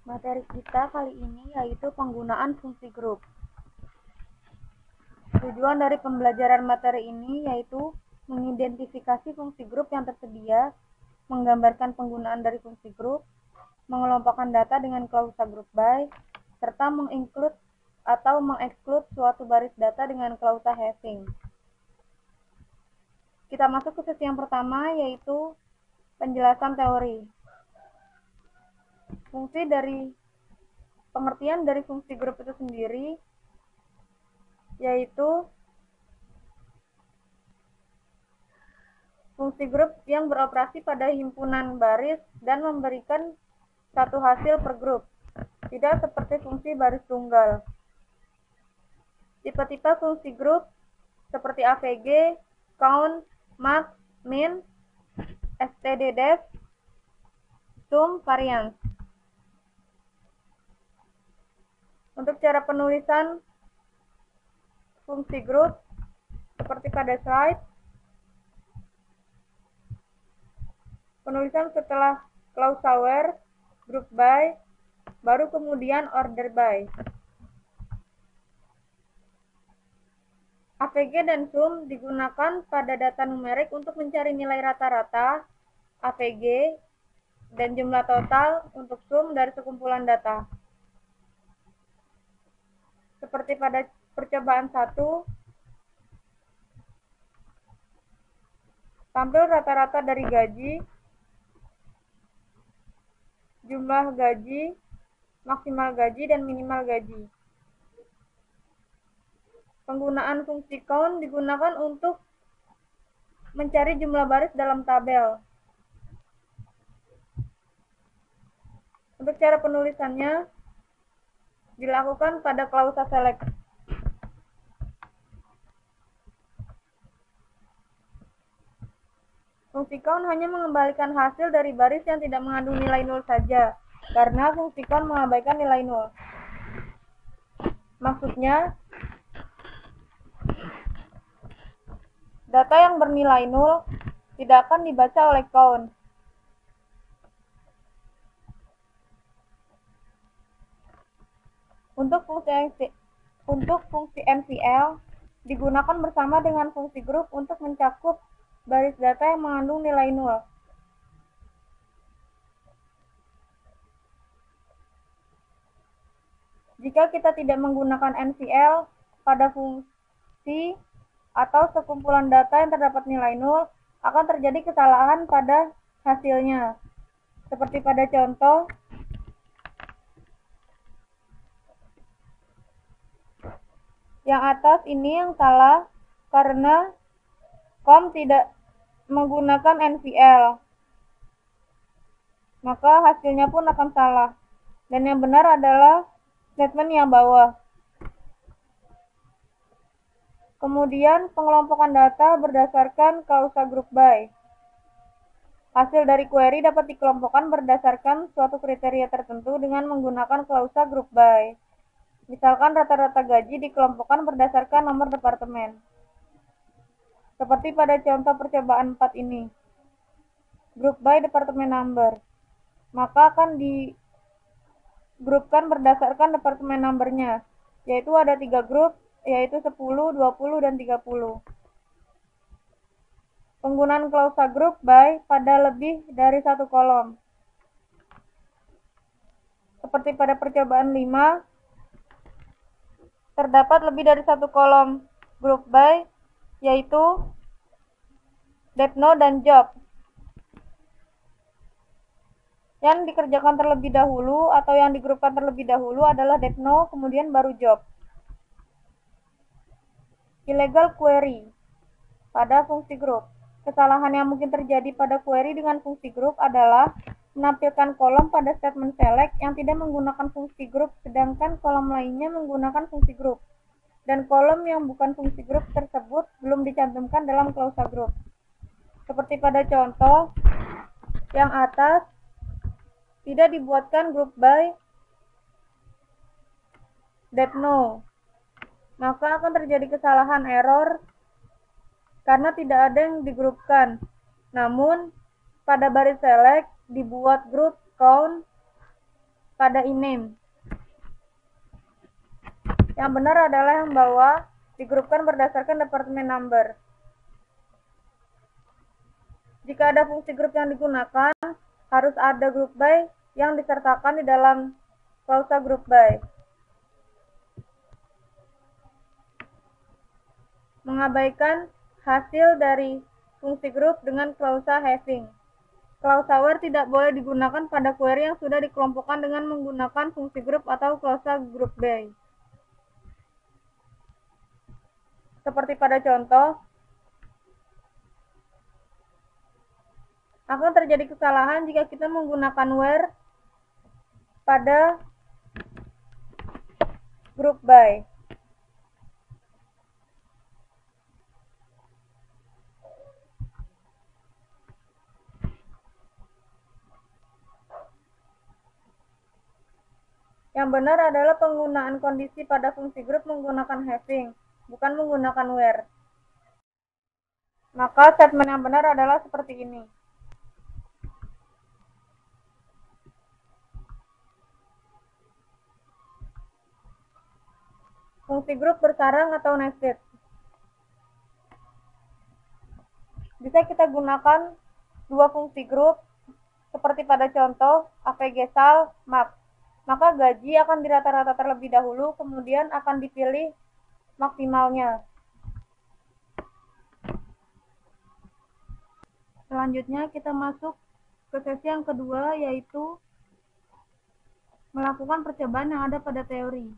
Materi kita kali ini yaitu penggunaan fungsi grup. Tujuan dari pembelajaran materi ini yaitu mengidentifikasi fungsi grup yang tersedia, menggambarkan penggunaan dari fungsi grup, mengelompokkan data dengan klausa group by, serta menginclude atau mengexclude suatu baris data dengan klausa having. Kita masuk ke sesi yang pertama yaitu penjelasan teori. Pengertian dari fungsi grup itu sendiri yaitu fungsi grup yang beroperasi pada himpunan baris dan memberikan satu hasil per grup, tidak seperti fungsi baris tunggal. Tipe-tipe fungsi grup seperti AVG, count, max, min, std-def, sum, variance. Untuk cara penulisan fungsi grup seperti pada slide, penulisan setelah klausa where, group by, baru kemudian order by. AVG dan sum digunakan pada data numerik untuk mencari nilai rata-rata AVG dan jumlah total untuk sum dari sekumpulan data. Seperti pada percobaan 1, tampil rata-rata dari gaji, jumlah gaji, maksimal gaji, dan minimal gaji. Penggunaan fungsi count digunakan untuk mencari jumlah baris dalam tabel. Untuk cara penulisannya dilakukan pada klausa select. Fungsi count hanya mengembalikan hasil dari baris yang tidak mengandung nilai nol saja, karena fungsi count mengabaikan nilai nol. Maksudnya, data yang bernilai nol tidak akan dibaca oleh count. Untuk fungsi NVL digunakan bersama dengan fungsi grup untuk mencakup baris data yang mengandung nilai nol. Jika kita tidak menggunakan NVL pada fungsi atau sekumpulan data yang terdapat nilai nol, akan terjadi kesalahan pada hasilnya. Seperti pada contoh, yang atas ini yang salah karena COM tidak menggunakan NVL, maka hasilnya pun akan salah. Dan yang benar adalah statement yang bawah. Kemudian pengelompokan data berdasarkan klausa group by. Hasil dari query dapat dikelompokkan berdasarkan suatu kriteria tertentu dengan menggunakan klausa group by. Misalkan rata-rata gaji dikelompokkan berdasarkan nomor departemen. Seperti pada contoh percobaan 4 ini. Group by departemen number. Maka akan digrupkan berdasarkan departemen numbernya, yaitu ada 3 grup, yaitu 10, 20, dan 30. Penggunaan klausa group by pada lebih dari satu kolom. Seperti pada percobaan 5, terdapat lebih dari satu kolom group by, yaitu depno dan job. Yang dikerjakan terlebih dahulu atau yang digrupkan terlebih dahulu adalah depno, kemudian baru job. Illegal query pada fungsi grup. Kesalahan yang mungkin terjadi pada query dengan fungsi grup adalah menampilkan kolom pada statement select yang tidak menggunakan fungsi grup, sedangkan kolom lainnya menggunakan fungsi grup. Dan kolom yang bukan fungsi grup tersebut belum dicantumkan dalam klausa grup. Seperti pada contoh yang atas, tidak dibuatkan group by depno, maka akan terjadi kesalahan error karena tidak ada yang digrupkan. Namun, pada baris select dibuat grup count pada INAME. Yang benar adalah yang bawah, digrupkan berdasarkan departemen number. Jika ada fungsi grup yang digunakan, harus ada group by yang disertakan di dalam klausa group by. Mengabaikan hasil dari fungsi grup dengan klausa having. Klausa where tidak boleh digunakan pada query yang sudah dikelompokkan dengan menggunakan fungsi grup atau klausa group by. Seperti pada contoh, akan terjadi kesalahan jika kita menggunakan where pada group by. Yang benar adalah penggunaan kondisi pada fungsi grup menggunakan having, bukan menggunakan where. Maka statement yang benar adalah seperti ini. Fungsi grup bersarang atau nested. Bisa kita gunakan dua fungsi grup seperti pada contoh avgsal max. Maka gaji akan dirata-rata terlebih dahulu, kemudian akan dipilih maksimalnya. Selanjutnya kita masuk ke sesi yang kedua, yaitu melakukan percobaan yang ada pada teori.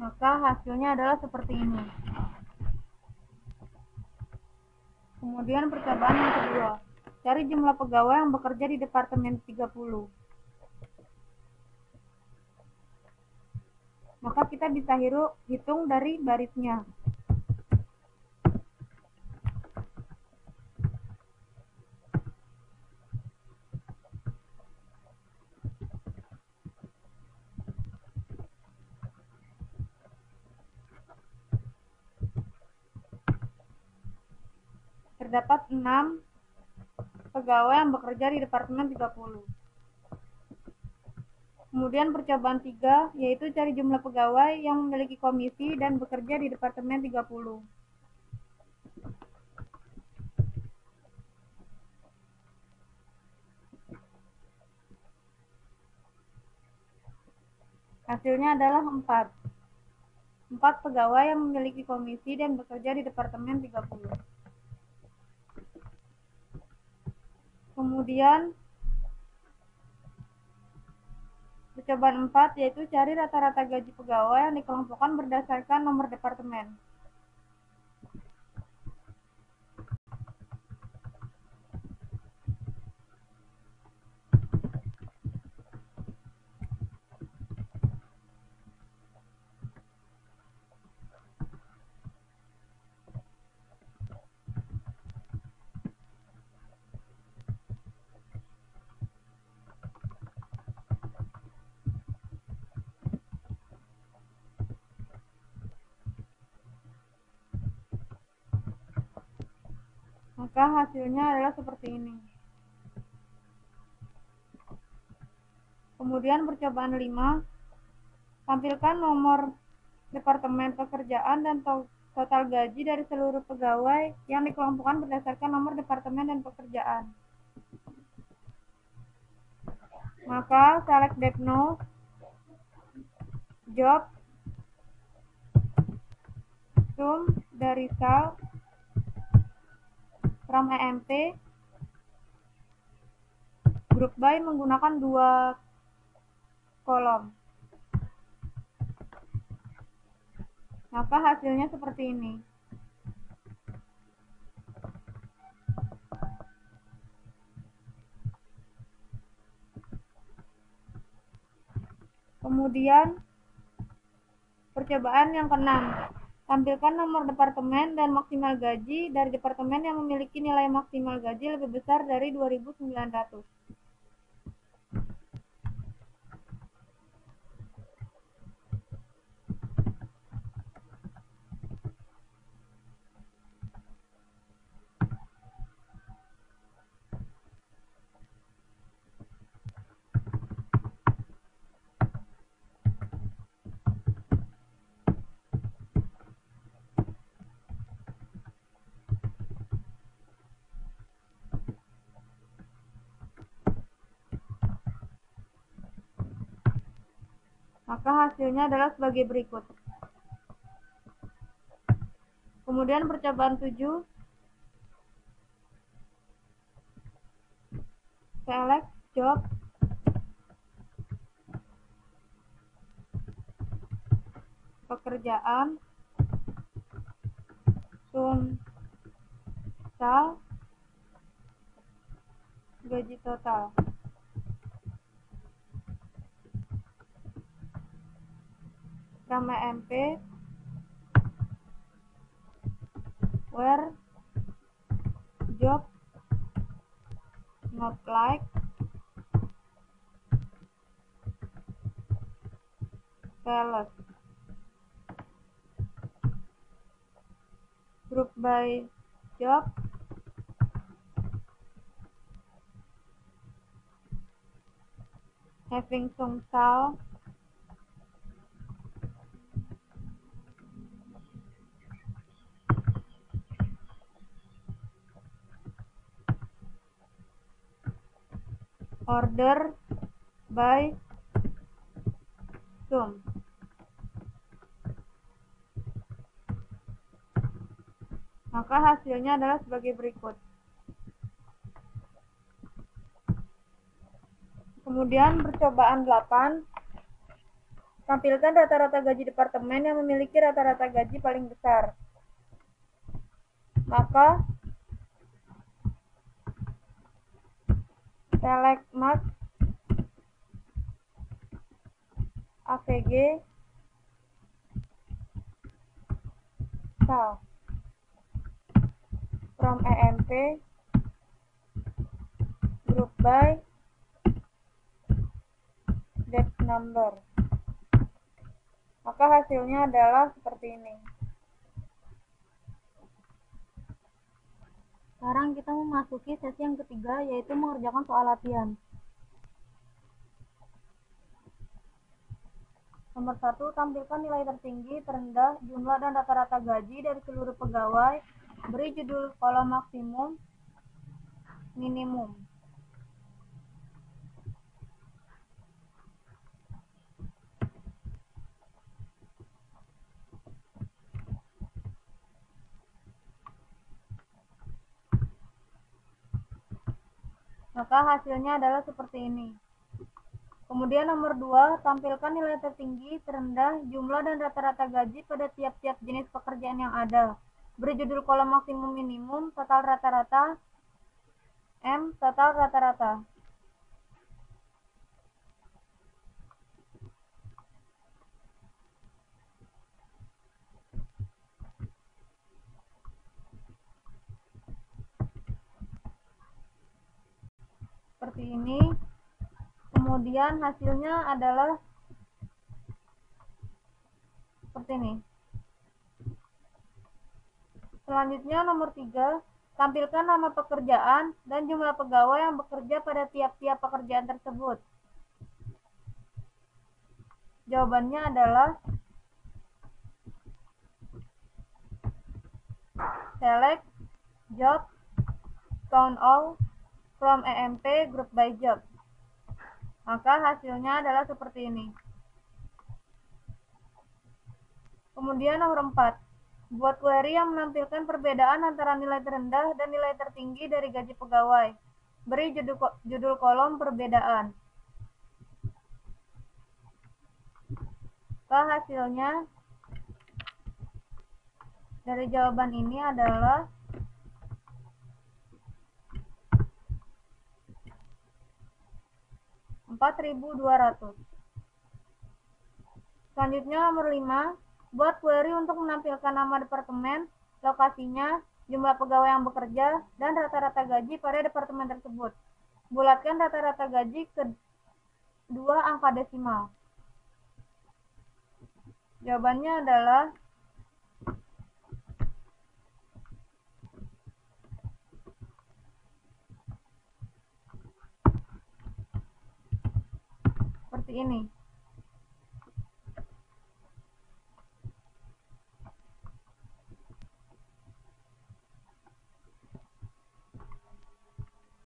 Maka hasilnya adalah seperti ini. Kemudian percobaan yang kedua, cari jumlah pegawai yang bekerja di Departemen 30. Maka kita bisa hitung dari barisnya. Terdapat 6 pegawai yang bekerja di Departemen 30. Kemudian percobaan 3, yaitu cari jumlah pegawai yang memiliki komisi dan bekerja di Departemen 30. Hasilnya adalah 4. 4 pegawai yang memiliki komisi dan bekerja di Departemen 30. Kemudian percobaan 4 yaitu cari rata-rata gaji pegawai yang dikelompokkan berdasarkan nomor departemen. Maka hasilnya adalah seperti ini. Kemudian percobaan 5, tampilkan nomor departemen pekerjaan dan total gaji dari seluruh pegawai yang dikelompokkan berdasarkan nomor departemen dan pekerjaan. Maka select Depno, job, sum dari sal, from EMP, group by menggunakan 2 kolom. Maka hasilnya seperti ini. Kemudian percobaan yang ke-6, tampilkan nomor departemen dan maksimal gaji dari departemen yang memiliki nilai maksimal gaji lebih besar dari 2.900. Maka hasilnya adalah sebagai berikut. Kemudian percobaan 7, select job, pekerjaan, sum sal, gaji total. From EMP, where job not like sales. Group by job, having sum sal, order by sum. Maka hasilnya adalah sebagai berikut. Kemudian percobaan 8, tampilkan rata-rata gaji departemen yang memiliki rata-rata gaji paling besar. Maka select max AVG sal from EMP, group by debt number. Maka hasilnya adalah seperti ini. Sekarang kita memasuki sesi yang ketiga, yaitu mengerjakan soal latihan. Nomor 1, tampilkan nilai tertinggi, terendah, jumlah dan rata-rata gaji dari seluruh pegawai. Beri judul kolom maksimum, minimum. Maka hasilnya adalah seperti ini. Kemudian nomor 2, tampilkan nilai tertinggi, terendah, jumlah dan rata-rata gaji pada tiap-tiap jenis pekerjaan yang ada. Beri judul kolom maksimum minimum, total rata-rata, M, total rata-rata. Seperti ini. Kemudian hasilnya adalah seperti ini. Selanjutnya nomor 3, tampilkan nama pekerjaan dan jumlah pegawai yang bekerja pada tiap-tiap pekerjaan tersebut. Jawabannya adalah select job, count all from EMP group by job. Maka hasilnya adalah seperti ini. Kemudian nomor 4, buat query yang menampilkan perbedaan antara nilai terendah dan nilai tertinggi dari gaji pegawai. Beri judul kolom perbedaan. Maka hasilnya dari jawaban ini adalah 4.200. Selanjutnya nomor 5, buat query untuk menampilkan nama departemen, lokasinya, jumlah pegawai yang bekerja, dan rata-rata gaji pada departemen tersebut. Bulatkan rata-rata gaji ke 2 angka desimal. Jawabannya adalah seperti ini.